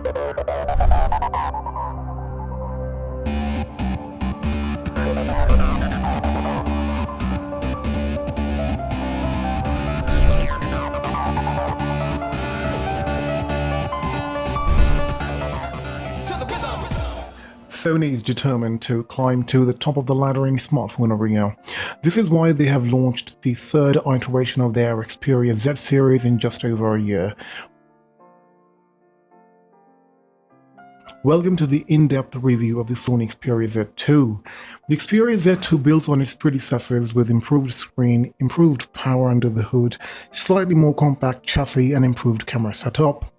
Sony is determined to climb to the top of the ladder in smartphone arena. This is why they have launched the third iteration of their Xperia Z series in just over a year. Welcome to the in-depth review of the Sony Xperia Z2. The Xperia Z2 builds on its predecessors with improved screen, improved power under the hood, slightly more compact chassis and improved camera setup.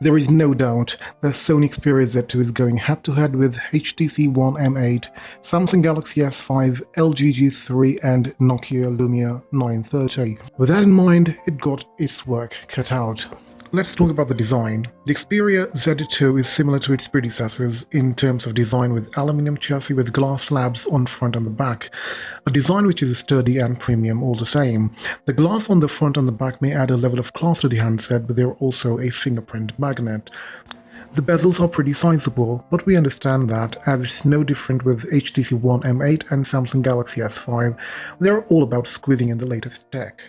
There is no doubt that Sony Xperia Z2 is going head-to-head with HTC One M8, Samsung Galaxy S5, LG G3 and Nokia Lumia 930. With that in mind, it got its work cut out. Let's talk about the design. The Xperia Z2 is similar to its predecessors in terms of design, with aluminium chassis with glass slabs on front and the back. A design which is sturdy and premium all the same. The glass on the front and the back may add a level of class to the handset, but they're also a fingerprint magnet. The bezels are pretty sizable, but we understand that, as it's no different with HTC One M8 and Samsung Galaxy S5, they're all about squeezing in the latest tech.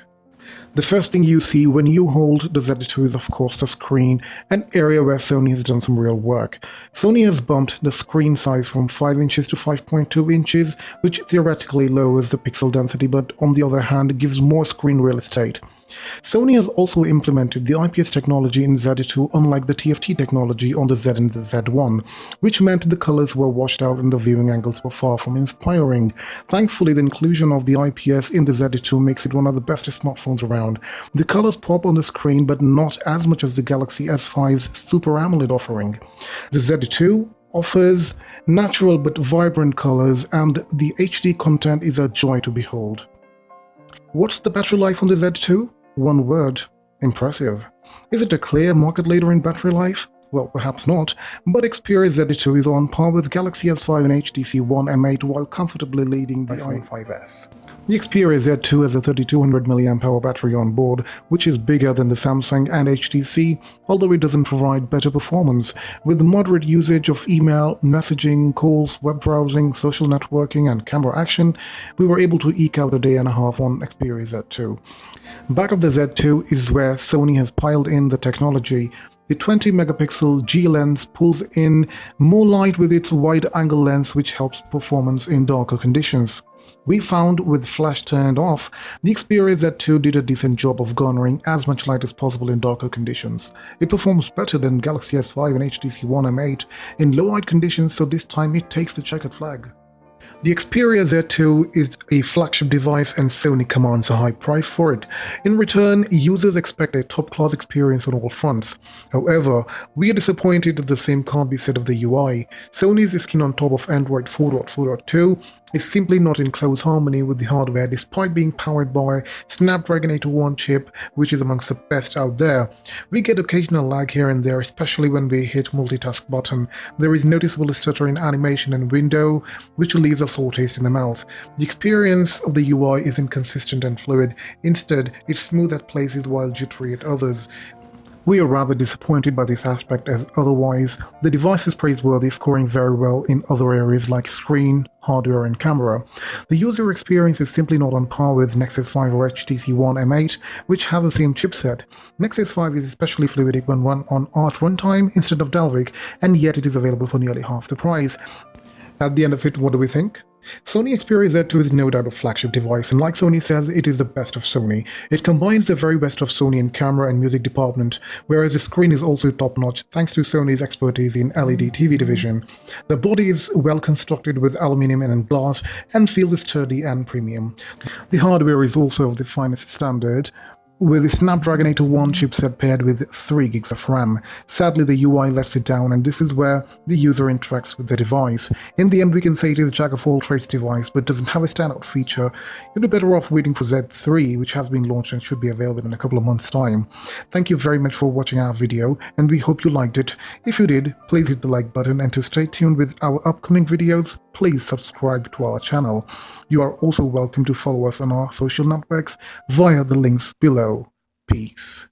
The first thing you see when you hold the Z2 is of course the screen, an area where Sony has done some real work. Sony has bumped the screen size from 5 inches to 5.2 inches, which theoretically lowers the pixel density, but on the other hand gives more screen real estate. Sony has also implemented the IPS technology in Z2, unlike the TFT technology on the Z and the Z1, which meant the colors were washed out and the viewing angles were far from inspiring. Thankfully, the inclusion of the IPS in the Z2 makes it one of the best smartphones around. The colors pop on the screen, but not as much as the Galaxy S5's Super AMOLED offering. The Z2 offers natural but vibrant colors, and the HD content is a joy to behold. What's the battery life on the Z2? One word: impressive. Is it a clear market leader in battery life? Well, perhaps not, but Xperia Z2 is on par with Galaxy S5 and HTC One M8 while comfortably leading the iPhone 5S. The Xperia Z2 has a 3200 mAh battery on board, which is bigger than the Samsung and HTC, although it doesn't provide better performance. With the moderate usage of email, messaging, calls, web browsing, social networking, and camera action, we were able to eke out a day and a half on Xperia Z2. Back of the Z2 is where Sony has piled in the technology. The 20-megapixel G lens pulls in more light with its wide-angle lens, which helps performance in darker conditions. We found with flash turned off, the Xperia Z2 did a decent job of garnering as much light as possible in darker conditions. It performs better than Galaxy S5 and HTC One M8 in low light conditions, so this time it takes the checkered flag. The Xperia Z2 is a flagship device and Sony commands a high price for it. In return, users expect a top-class experience on all fronts. However, we are disappointed that the same can't be said of the UI. Sony's skin on top of Android 4.4.2 is simply not in close harmony with the hardware, despite being powered by Snapdragon 801 chip, which is amongst the best out there. We get occasional lag here and there, especially when we hit multitask button. There is noticeable stutter in animation and window, which leaves a sore taste in the mouth. The experience of the UI is inconsistent and fluid. Instead, it's smooth at places while jittery at others. We are rather disappointed by this aspect, as otherwise, the device is praiseworthy, scoring very well in other areas like screen, hardware and camera. The user experience is simply not on par with Nexus 5 or HTC One M8, which have the same chipset. Nexus 5 is especially fluidic when run on Arch runtime instead of Dalvik, and yet it is available for nearly half the price. At the end of it, what do we think? Sony Xperia Z2 is no doubt a flagship device, and like Sony says, it is the best of Sony. It combines the very best of Sony in camera and music department, whereas the screen is also top-notch thanks to Sony's expertise in LED TV division. The body is well constructed with aluminium and glass and feels sturdy and premium. The hardware is also of the finest standard, with the Snapdragon 801 chipset paired with 3 gigs of RAM. Sadly, the UI lets it down, and this is where the user interacts with the device. In the end, we can say it is a jack-of-all-trades device, but doesn't have a standout feature. You'd be better off waiting for Z3, which has been launched and should be available in a couple of months' time. Thank you very much for watching our video, and we hope you liked it. If you did, please hit the like button, and to stay tuned with our upcoming videos, please subscribe to our channel. You are also welcome to follow us on our social networks via the links below. Peace.